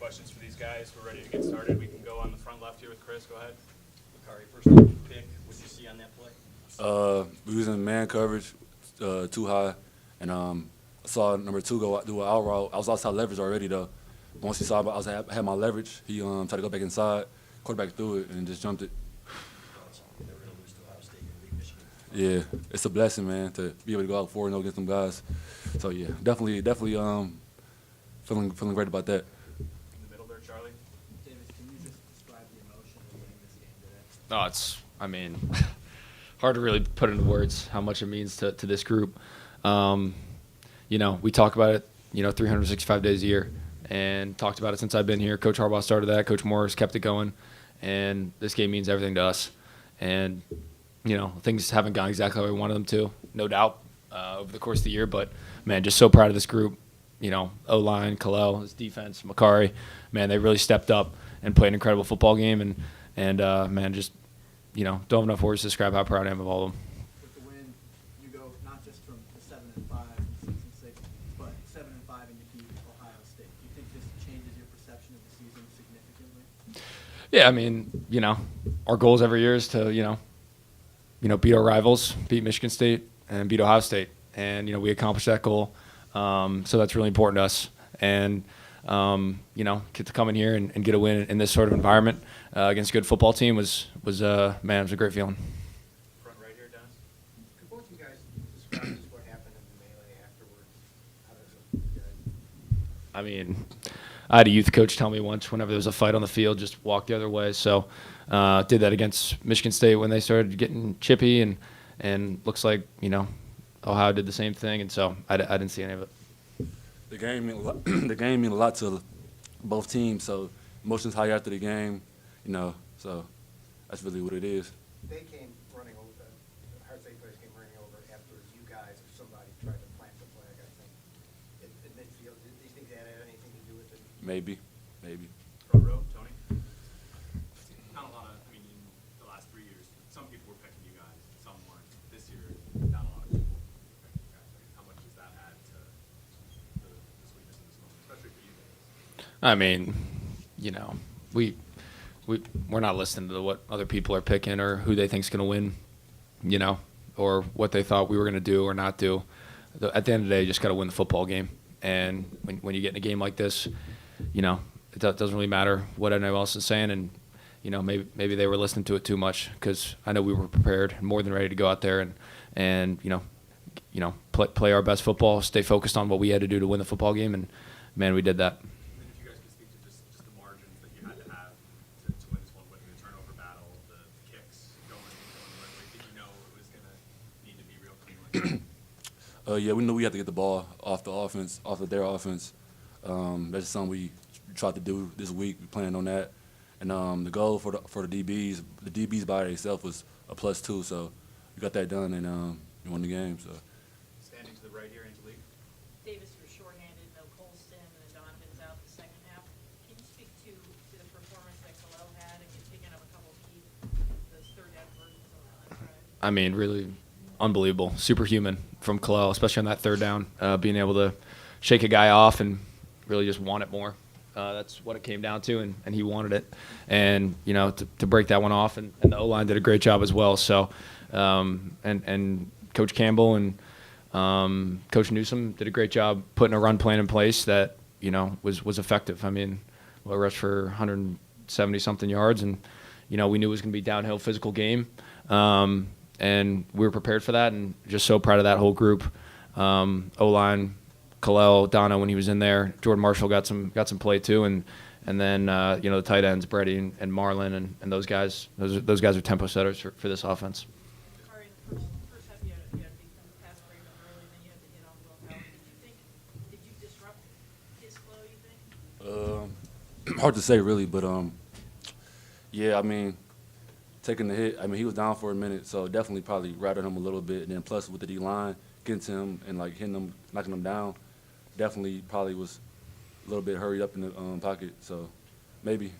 questions for these guys. We're ready to get started. We can go on the front left here with Chris. Go ahead. Makari, first time you pick, what did you see on that play? We was in man coverage, too high, and I saw number 2 go do an out route. I was outside leverage already though. Once he saw I had my leverage, he tried to go back inside, quarterback threw it, and just jumped it. They were going to lose to Ohio State and beat Michigan. Yeah, it's a blessing, man, to be able to go out 4-0 against them guys. So yeah, definitely feeling great about that. In the middle there, Charlie. Davis, can you just describe the emotion of winning this game today? Oh, it's hard to really put into words how much it means to this group. We talk about it, 365 days a year, and talked about it since I've been here. Coach Harbaugh started that. Coach Morris kept it going, and this game means everything to us. And, things haven't gone exactly how we wanted them to, no doubt, over the course of the year. But, man, just so proud of this group. O-line, Kalel, his defense, Makari. Man, they really stepped up and played an incredible football game. And man, just, don't have enough words to describe how proud I am of all of them. With the win, you go not just from the 7-5 and 6-6, but 7-5 and you beat Ohio State. Do you think this changes your perception of the season significantly? Yeah, our goals every year is to, beat our rivals, beat Michigan State, and beat Ohio State. And, we accomplished that goal. So that's really important to us. And, get to come in here and get a win in this sort of environment against a good football team was it was a great feeling. Front right here, Dennis. Could both you guys describe just what happened in the melee afterwards? How does it look to you guys? I had a youth coach tell me once whenever there was a fight on the field, just walk the other way. So did that against Michigan State when they started getting chippy, and looks like, Ohio did the same thing, and so I didn't see any of it. The game mean a lot to both teams, so emotions high after the game, so that's really what it is. They came running over, the Ohio State players came running over afterwards. You guys or somebody tried to plant the flag, I think, in midfield. Do you think that had anything to do with it? Maybe. Front row, Tony. Not a lot of, in the last 3 years, some people were picking you guys, some weren't. This year, not a lot of people were picking you guys. How much does that add to the sweetness of this moment, especially for you guys? We're not listening to what other people are picking or who they think's going to win, or what they thought we were going to do or not do. At the end of the day, you just got to win the football game. And when you get in a game like this, it doesn't really matter what anyone else is saying. And maybe they were listening to it too much, because I know we were prepared and more than ready to go out there and play our best football, stay focused on what we had to do to win the football game, and man, we did that. If you guys could speak to just the margins that you had to have to win this one, whether the turnover battle, the kicks going right, did you know it was going to need to be real clean like that? Yeah, we knew we had to get the ball off the offense, off of their offense. That's something we tried to do this week. We planned on that, and the goal for the DBs by themselves was a +2. So we got that done, and we won the game. So. Standing to the right here, Angelique. Davis was shorthanded, no Colston, and then Donovan's out the second half. Can you speak to the performance that Kalel had and get picking up a couple of key those third down versions on that side? Really unbelievable, superhuman from Kalel, especially on that third down, being able to shake a guy off and really just want it more. That's what it came down to, and he wanted it. And, to break that one off, and the O-line did a great job as well. So, and Coach Campbell and Coach Newsom did a great job putting a run plan in place that, was effective. We rushed for 170-something yards, and, we knew it was going to be a downhill physical game. And we were prepared for that, and just so proud of that whole group. O-line, Kalel, Donna when he was in there, Jordan Marshall got some play too, and then the tight ends Brady and Marlon and those guys. Those guys are tempo setters for this offense. Sorry, in the first half you had a big pass breakup early, and then you had to hit on Will Howard. Did you disrupt his flow, you think? Hard to say really, but yeah, taking the hit. He was down for a minute, so definitely probably rattled him a little bit, and then plus with the D line getting to him and hitting him, knocking him down, definitely probably was a little bit hurried up in the pocket. So maybe.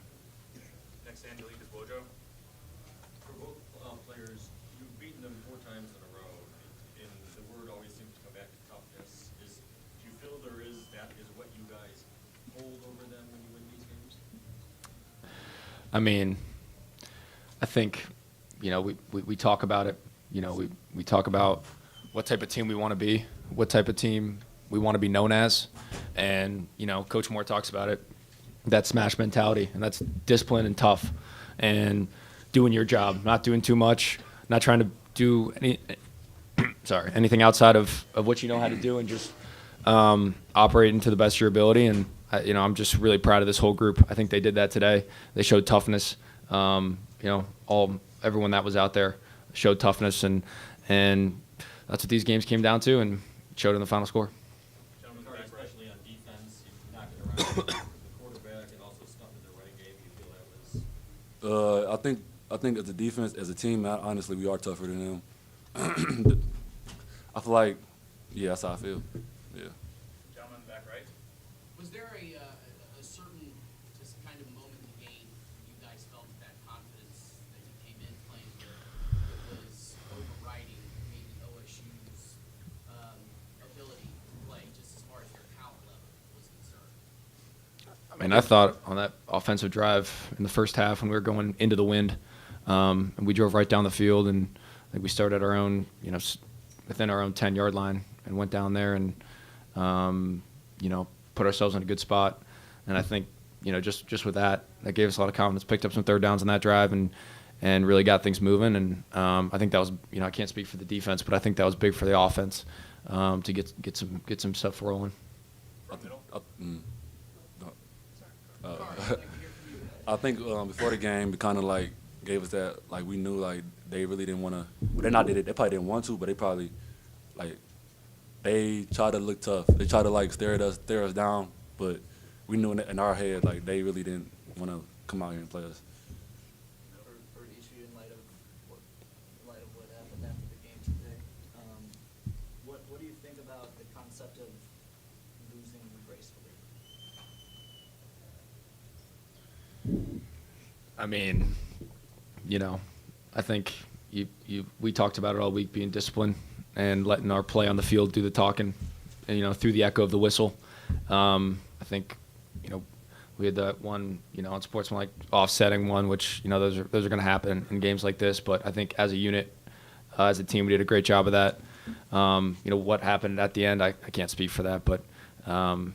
Next, Angelique is Wojo. For both players, you've beaten them 4 times in a row, and the word always seems to come back to toughness. Do you feel that is what you guys hold over them when you win these games? I mean, I think, we talk about it. We talk about what type of team we want to be, what type of team we want to be known as. And, Coach Moore talks about it. That smash mentality, and that's discipline and tough and doing your job, not doing too much, not trying to do anything outside of what you know how to do, and just operating to the best of your ability. And, I'm just really proud of this whole group. I think they did that today. They showed toughness. Everyone that was out there showed toughness, and that's what these games came down to, and showed in the final score. Gentlemen, especially on defense, you knocked it around the quarterback and also stumped in the running game. You feel that was? I think as a defense, as a team, honestly, we are tougher than them. I feel like, yeah, that's how I feel. Yeah. Gentlemen, back right. Was there a certain just kind of moment in the game you guys felt that confidence that you came in playing with that was overriding maybe OSU's ability to play just as far as their talent level was concerned? I mean, I thought on that offensive drive in the first half when we were going into the wind, and we drove right down the field, and I think we started our own, within our own 10-yard line, and went down there and, put ourselves in a good spot. And I think, just with that gave us a lot of confidence. Picked up some third downs on that drive and really got things moving. And I think that was, I can't speak for the defense, but I think that was big for the offense to get some stuff rolling. Front middle. I think before the game, it kind of like gave us that, like, we knew like they really didn't want to. Well, they probably didn't want to, but they probably they tried to look tough. They tried to stare us down, but we knew in our head like they really didn't want to come out here and play us. For each of you, in light of what happened after the game today, what do you think about the concept of losing gracefully? I mean, I think we talked about it all week, being disciplined and letting our play on the field do the talking, and, through the echo of the whistle. I think, we had that one, on sportsman, offsetting one, which, those are going to happen in games like this. But I think as a unit, as a team, we did a great job of that. What happened at the end, I can't speak for that, but, we're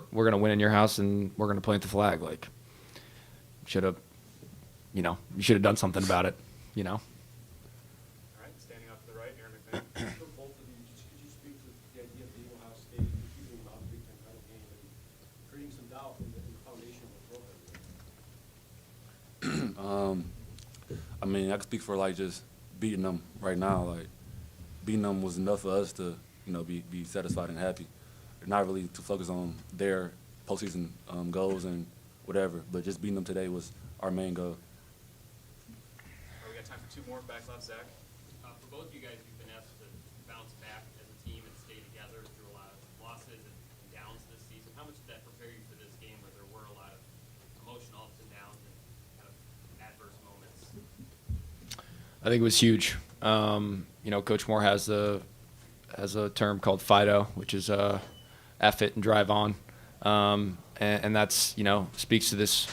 going to win in your house, and we're going to plant the flag. You should have done something about it, All right, standing up to the right, Aaron McVay. For both of you, could you speak to the idea of being Ohio State, keeping them out of the Big Ten title game, and creating some doubt in the foundation of the program? I mean, I can speak for just beating them right now. Beating them was enough for us to be satisfied and happy. Not really to focus on their postseason goals and whatever, but just beating them today was our main goal. All right, we got time for two more. Back left, Zach. For both of you guys, you've been asked to bounce back as a team and stay together through a lot of losses and downs this season. How much did that prepare you for this game where there were a lot of emotional ups and downs and kind of adverse moments? I think it was huge. Coach Moore has a term called FIDO, which is F it and drive on. And that's, speaks to this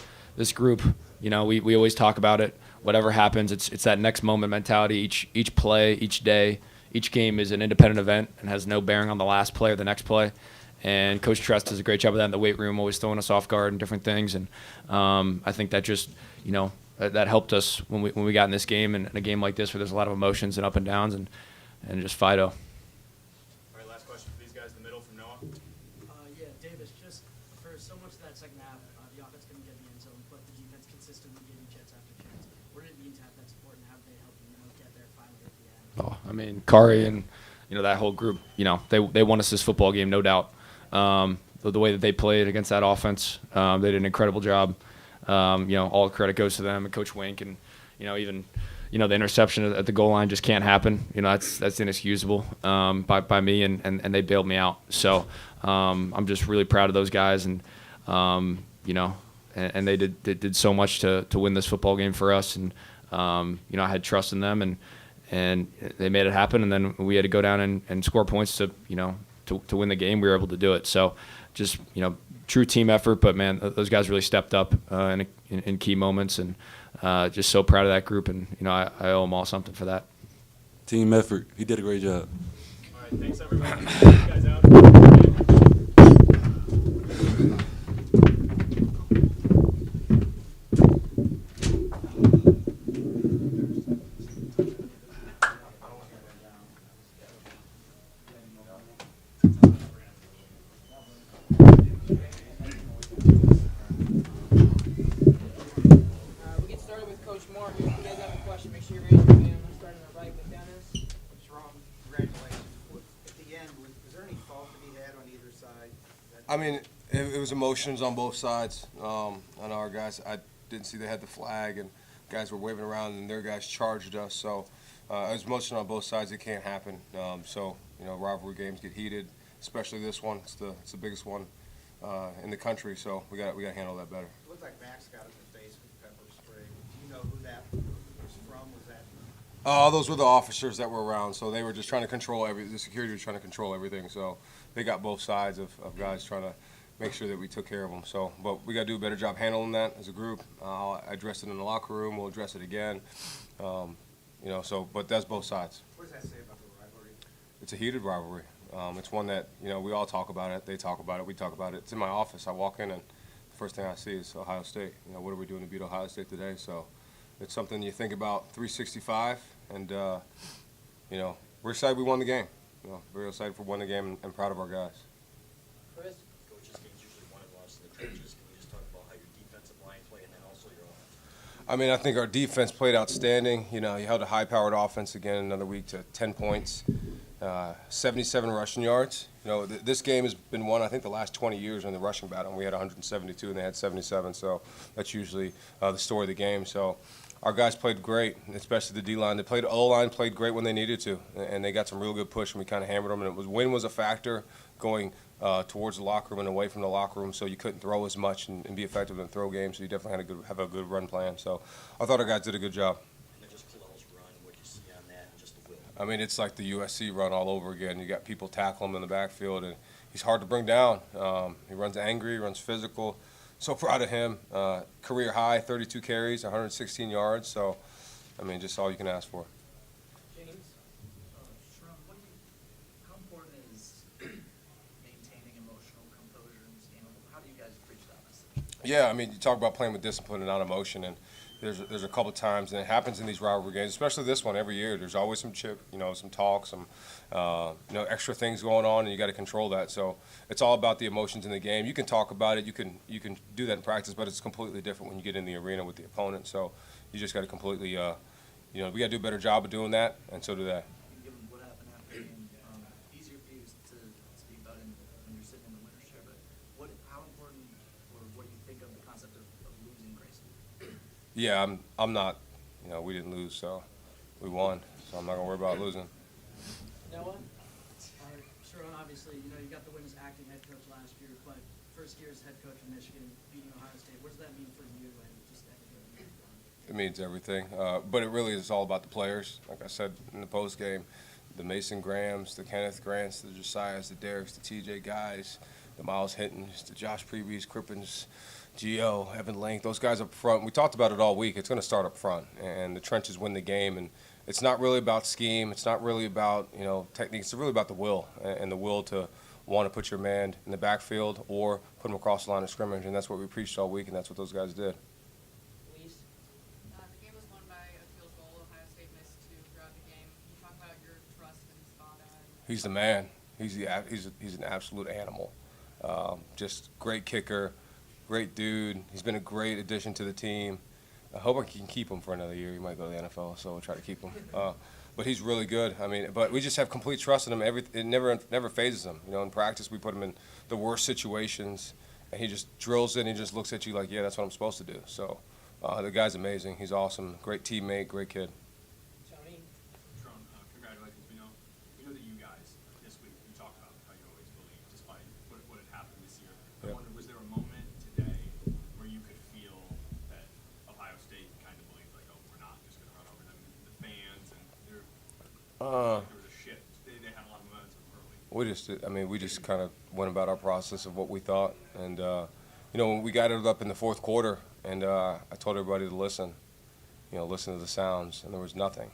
group. We always talk about it. Whatever happens, it's that next moment mentality. Each play, each day, each game is an independent event and has no bearing on the last play or the next play. And Coach Trest does a great job of that in the weight room, always throwing us off guard and different things. And I think that just, that helped us when we got in this game, and in a game like this where there's a lot of emotions and up and downs, and just FIDO. All right, last question for these guys in the middle from Noah. Yeah, Davis, just for so much of that second half, the offense couldn't get in the end zone, but the defense consistently gave you chance after chance. What did it mean to have that support, and how did they help you, get there finally at the end? Oh, I mean, Kari and that whole group, they won us this football game, no doubt. The way that they played against that offense, they did an incredible job. All credit goes to them and Coach Wink, and even the interception at the goal line just can't happen. That's inexcusable by me, and they bailed me out. So I'm just really proud of those guys, and and they did so much to win this football game for us, and I had trust in them, and they made it happen, and then we had to go down and score points to win the game. We were able to do it. So just true team effort. But man, those guys really stepped up in key moments, and just so proud of that group. And I owe them all something for that. Team effort. He did a great job. All right, thanks everybody. You guys out. We get started with Coach Moore. If you guys have a question, make sure you raise your hand. I'm starting to right with Dennis. Sharon, congratulations. At the end, was there any fault to be had on either side? I mean, it was emotions on both sides. On our guys, I didn't see they had the flag, and guys were waving around, and their guys charged us. So it was emotion on both sides. It can't happen. Rivalry games get heated, especially this one. It's the biggest one in the country. So we got to handle that better. It looked like Max got it in the face with pepper spray. Do you know who that was from? Was that? Those were the officers that were around, so they were just trying to control the security was trying to control everything. So they got both sides of guys trying to make sure that we took care of them. So, but we got to do a better job handling that as a group. I addressed it in the locker room. We'll address it again. But that's both sides. What does that say about the rivalry? It's a heated rivalry. It's one that, we all talk about it. They talk about it. We talk about it. It's in my office. I walk in, and the first thing I see is Ohio State. What are we doing to beat Ohio State today? So it's something you think about 365, and, we're excited we won the game. Very excited for winning the game and proud of our guys. Chris? Coach, this game's usually won and lost in the trenches. Can you just talk about how your defensive line played and then also your offense? I mean, I think our defense played outstanding. You held a high-powered offense again another week to 10 points, 77 rushing yards. This game has been won, I think, the last 20 years in the rushing battle. We had 172 and they had 77, so that's usually the story of the game. So our guys played great, especially the D-line. O-line played great when they needed to, and they got some real good push, and we kind of hammered them. And wind was a factor going towards the locker room and away from the locker room, so you couldn't throw as much and be effective in throw games. So you definitely had to have a good run plan. So I thought our guys did a good job. And then just Kalal's run, what you see on that, and just the will. I mean, it's like the USC run all over again. You got people tackle him in the backfield, and he's hard to bring down. He runs angry, he runs physical. So proud of him. Career high, 32 carries, 116 yards. So, I mean, just all you can ask for. James? Sharon, how important is maintaining emotional composure in this game? How do you guys preach that message? Yeah, I mean, you talk about playing with discipline and not emotion, and there's a couple times, and it happens in these rivalry games, especially this one every year. There's always some some talk, some extra things going on, and you got to control that. So it's all about the emotions in the game. You can talk about it, you can do that in practice, but it's completely different when you get in the arena with the opponent. So you just got to completely, we got to do a better job of doing that, and so do they. Given what happened after the game, easier for you to speak about when you're sitting in the winner's chair, but how important or what do you think of the concept of losing Grayson? Yeah, I'm not, we didn't lose, so we won. So I'm not going to worry about losing. Noah? Sharon, obviously, you got the win as acting head coach last year, but first year as head coach of Michigan, beating Ohio State. What does that mean for you and just everything that you've done? It means everything, but it really is all about the players. Like I said in the post game, the Mason Grahams, the Kenneth Grants, the Josiahs, the Derricks, the TJ guys, the Miles Hintons, the Josh Preeby's, Crippens, Gio, Evan Link, those guys up front. We talked about it all week. It's going to start up front, and the trenches win the game. And it's not really about scheme. It's not really about technique. It's really about the will and the will to want to put your man in the backfield or put him across the line of scrimmage. And that's what we preached all week, and that's what those guys did. Lise? The game was won by a field goal. Ohio State missed two throughout the game. Can you talk about your trust in Spada? He's the man. He's an absolute animal. Just great kicker. Great dude. He's been a great addition to the team. I hope I can keep him for another year. He might go to the NFL, so we'll try to keep him. But he's really good. I mean, but we just have complete trust in him. It never phases him. In practice we put him in the worst situations, and he just drills it and he just looks at you like, yeah, that's what I'm supposed to do. So the guy's amazing. He's awesome. Great teammate, great kid. Tony? Sharon, congratulations. We know that you guys this week you talked about how you always believe, despite what had happened this year. I wonder, was there a moment today where you could feel that Ohio State kind of believed, like, oh, we're not just going to run over them, the fans, and there was a shift. They had a lot of momentum early. We just kind of went about our process of what we thought. And, when we got it up in the fourth quarter, and I told everybody to listen, listen to the sounds, and there was nothing.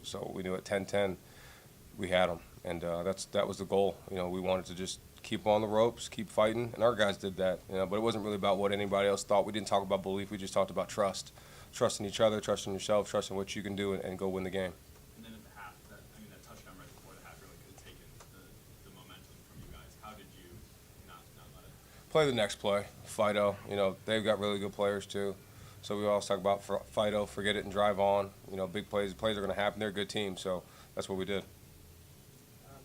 So we knew at 10-10 we had them. And that was the goal. We wanted to just keep on the ropes, keep fighting, and our guys did that. But it wasn't really about what anybody else thought. We didn't talk about belief. We just talked about trust. Trusting each other, trusting yourself, trusting what you can do, and go win the game. And then at the half, that touchdown right before the half really could have taken the momentum from you guys. How did you not let it? Play the next play. Fido, they've got really good players too. So we always talk about Fido, forget it and drive on. Big plays are going to happen. They're a good team, so that's what we did.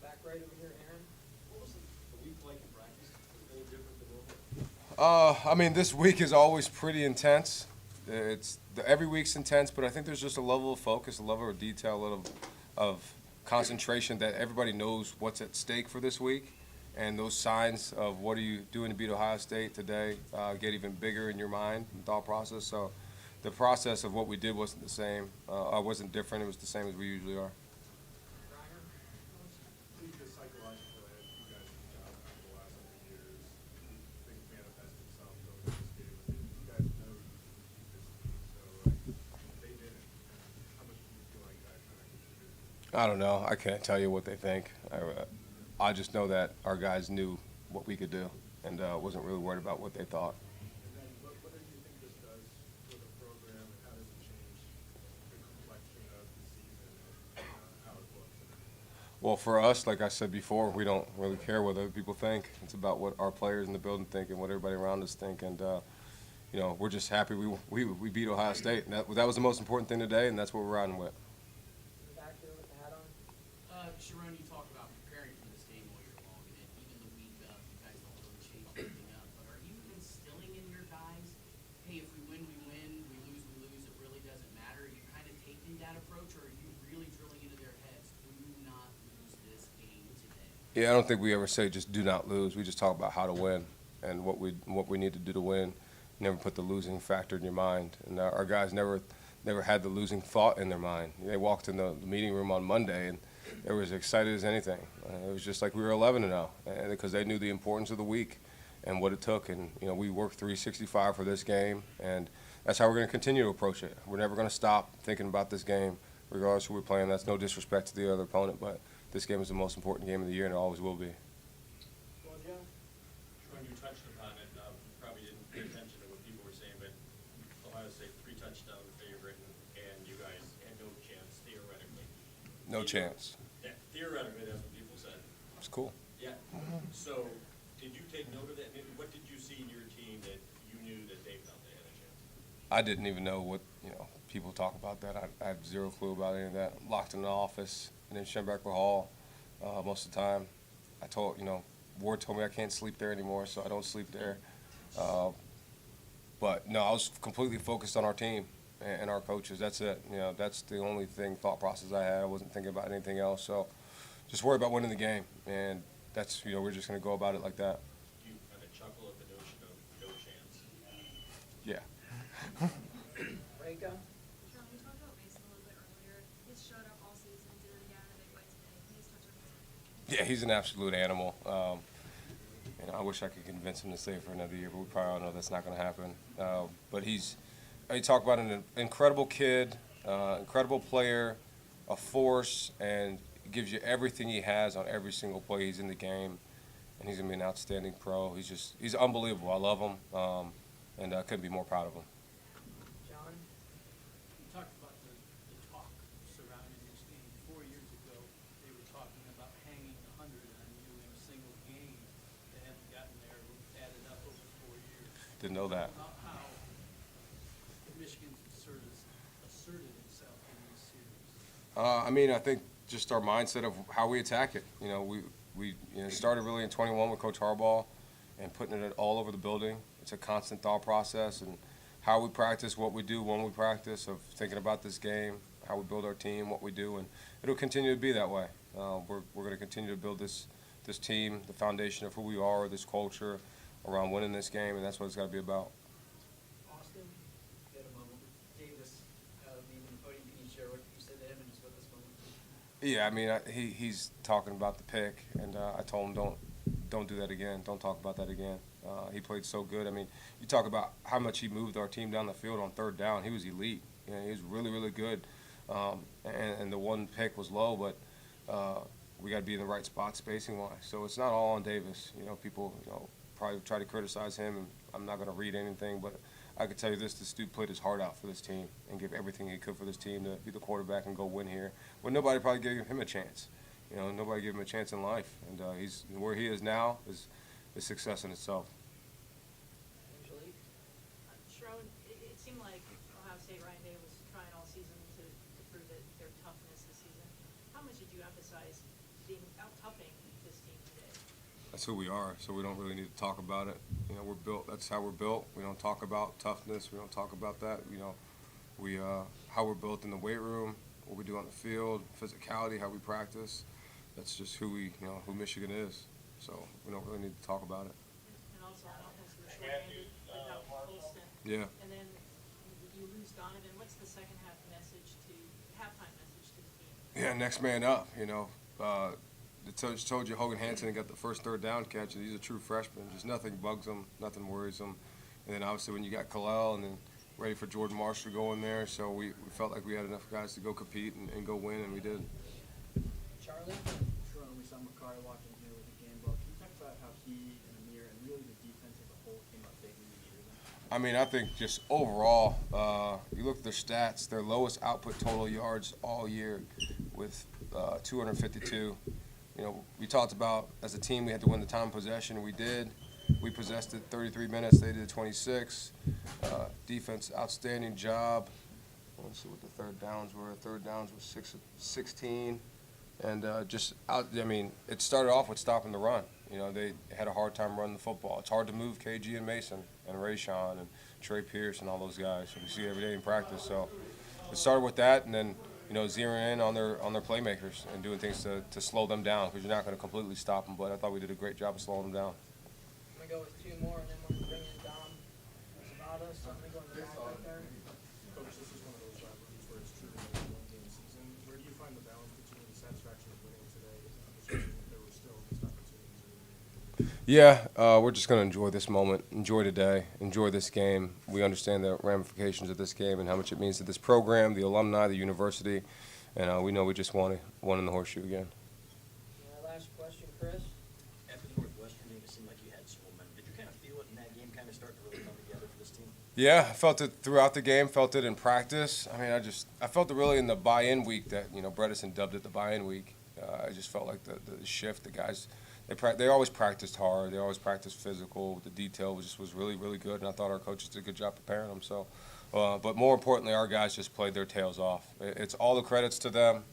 Back right over here, Aaron. What was the week like in practice? Was it any different than normal? This week is always pretty intense. Every week's intense, but I think there's just a level of focus, a level of detail, a level of concentration that everybody knows what's at stake for this week. And those signs of what are you doing to beat Ohio State today get even bigger in your mind and thought process. So the process of what we did wasn't the same. Wasn't different. It was the same as we usually are. I think the psychological edge you guys have got over the last couple of years, things manifest themselves over this game. You guys know you can keep this team, so they didn't. How much do you feel like that kind of contributed? I don't know. I can't tell you what they think. I just know that our guys knew what we could do and wasn't really worried about what they thought. And then what do you think this does for the program, and how does it change the complexion of the season and how it looks? Well, for us, like I said before, we don't really care what other people think. It's about what our players in the building think and what everybody around us think. And, we're just happy we beat Ohio State. And that was the most important thing today, and that's what we're riding with. Back here with the hat on. Sharon, you talk about preparing for this game all year long, and even the week of, you guys don't really change anything up. But are you instilling in your guys, hey, if we win, we lose, it really doesn't matter? Are you kind of taking that approach, or are you really drilling into their heads, do not lose this game today? Yeah, I don't think we ever say just do not lose. We just talk about how to win and what we need to do to win. Never put the losing factor in your mind. And our guys never had the losing thought in their mind. They walked in the meeting room on Monday and they were as excited as anything. It was just like we were 11-0, and because they knew the importance of the week and what it took. And we worked 365 for this game, and that's how we're going to continue to approach it. We're never going to stop thinking about this game, regardless of who we're playing. That's no disrespect to the other opponent, but this game is the most important game of the year, and it always will be. Well, Joe. When you touched upon it, probably didn't pay attention to what people were saying, but Ohio State 3-touchdown favorite, and you guys had no chance theoretically. No chance. Yeah, theoretically, that's what people said. It's cool. Yeah. So, did you take note of that? Maybe what did you see in your team that you knew that they felt they had a chance? I didn't even know what, people talk about that. I have zero clue about any of that. I'm locked in the office and in Schembecker Hall most of the time. I told, Ward told me I can't sleep there anymore, so I don't sleep there. But no, I was completely focused on our team and our coaches. That's it. That's the only thought process I had. I wasn't thinking about anything else. So just worry about winning the game, and that's, we're just going to go about it like that. Do you kind of chuckle at the notion of no chance? Yeah. Reka. John, we talked about Mason a little bit earlier. He's showed up all season, did it again in a big way today. Can you just touch on this? Yeah, he's an absolute animal. I wish I could convince him to stay for another year, but we probably all know that's not going to happen. But you talk about an incredible kid, incredible player, a force, and gives you everything he has on every single play he's in the game. And he's going to be an outstanding pro. He's unbelievable. I love him, and I couldn't be more proud of him. John. You talked about the talk surrounding this game. 4 years ago, they were talking about hanging 100 on you in a single game. They haven't gotten there, added up over 4 years. Didn't know that. How Michigan's asserted itself in this series? I think just our mindset of how we attack it. We started really in 21 with Coach Harbaugh and putting it all over the building. It's a constant thought process, and how we practice, what we do when we practice, of thinking about this game, how we build our team, what we do, and it'll continue to be that way. We're going to continue to build this team, the foundation of who we are, this culture around winning this game, and that's what it's got to be about. Austin, you had a moment with Davis out of leaving the podium. Can you share what you said to him and just what this moment was? Yeah, I mean, he's talking about the pick, and I told him don't do that again. Don't talk about that again. He played so good. I mean, you talk about how much he moved our team down the field on third down. He was elite. You know, he was really, really good. And the one pick was low, but we got to be in the right spot spacing wise. So it's not all on Davis. You know, people probably try to criticize him, and I'm not going to read anything, but I could tell you this dude played his heart out for this team and gave everything he could for this team to be the quarterback and go win here. Well, nobody probably gave him a chance. You know, nobody gave him a chance in life. And he's where he is now is success in itself. Sherrod, it seemed like Ohio State Ryan Day was trying all season to prove that their toughness this season. How much did you emphasize being out-toughing this team today? That's who we are, so we don't really need to talk about it. You know, we're built. That's how we're built. We don't talk about toughness. We don't talk about that. You know, how we're built in the weight room, what we do on the field, physicality, how we practice. That's just who who Michigan is. So we don't really need to talk about it. And also on offense, you were short-handed without Colston. Yeah. And then you lose Donovan. What's the second halftime message to the team? Yeah, next man up. You know, told you Hogan Hansen got the first third down catch, and he's a true freshman. Just nothing bugs him, nothing worries him. And then obviously when you got Kalel and then ready for Jordan Marshall to go in there, so we felt like we had enough guys to go compete and go win, and we did. Charlie? Sure, we saw Makari walking here with the game book. Can you talk about how he and Amir and really the defense as a whole came up big in the year? I mean, I think just overall, you look at their stats, their lowest output total yards all year with 252. You know, we talked about as a team we had to win the time possession. We did. We possessed it 33 minutes. They did 26. Defense, outstanding job. Let's see what the third downs were. Third downs was 16. And I mean, it started off with stopping the run. You know, they had a hard time running the football. It's hard to move KG and Mason and Rayshawn and Trey Pierce and all those guys. So we see every day in practice. So it started with that, and then zeroing in on their playmakers and doing things to slow them down, because you're not going to completely stop them. But I thought we did a great job of slowing them down. I'm going to go with two more, and then we're going to bring in Dom Zabata. So I'm going to go in the back right there. Coach, this is one of those rivalries where it's true in a one-game season. Where do you find the balance between the satisfaction of winning today, assuming that there were still missed opportunities? Yeah, we're just going to enjoy this moment, enjoy today, enjoy this game. We understand the ramifications of this game and how much it means to this program, the alumni, the university, and we know we just won in the horseshoe again. Last question, Chris. After the Northwestern game, it seemed like you had some momentum. Did you kind of feel it in that game, kind of start to really come together for this team? Yeah, I felt it throughout the game, felt it in practice. I mean, I felt it really in the buy-in week that, Bredesen dubbed it the buy-in week. I just felt like the shift, the guys, they always practiced hard. They always practiced physical. The detail was really, really good, and I thought our coaches did a good job preparing them. So, but more importantly, our guys just played their tails off. It's all the credits to them,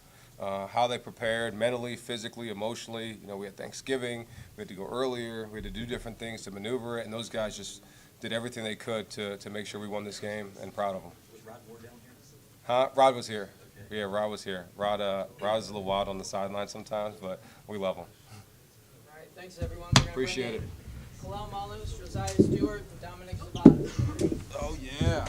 how they prepared mentally, physically, emotionally. We had Thanksgiving. We had to go earlier. We had to do different things to maneuver it, and those guys just did everything they could to make sure we won this game, and proud of them. Was Rod Moore down here? Huh? Rod was here. Okay. Yeah, Rod was here. Rod's a little wild on the sideline sometimes, but we love him. All right, thanks everyone. We're gonna Appreciate it. Kalel Malus, Josiah Stewart, and Dominic Zabata. Oh, yeah.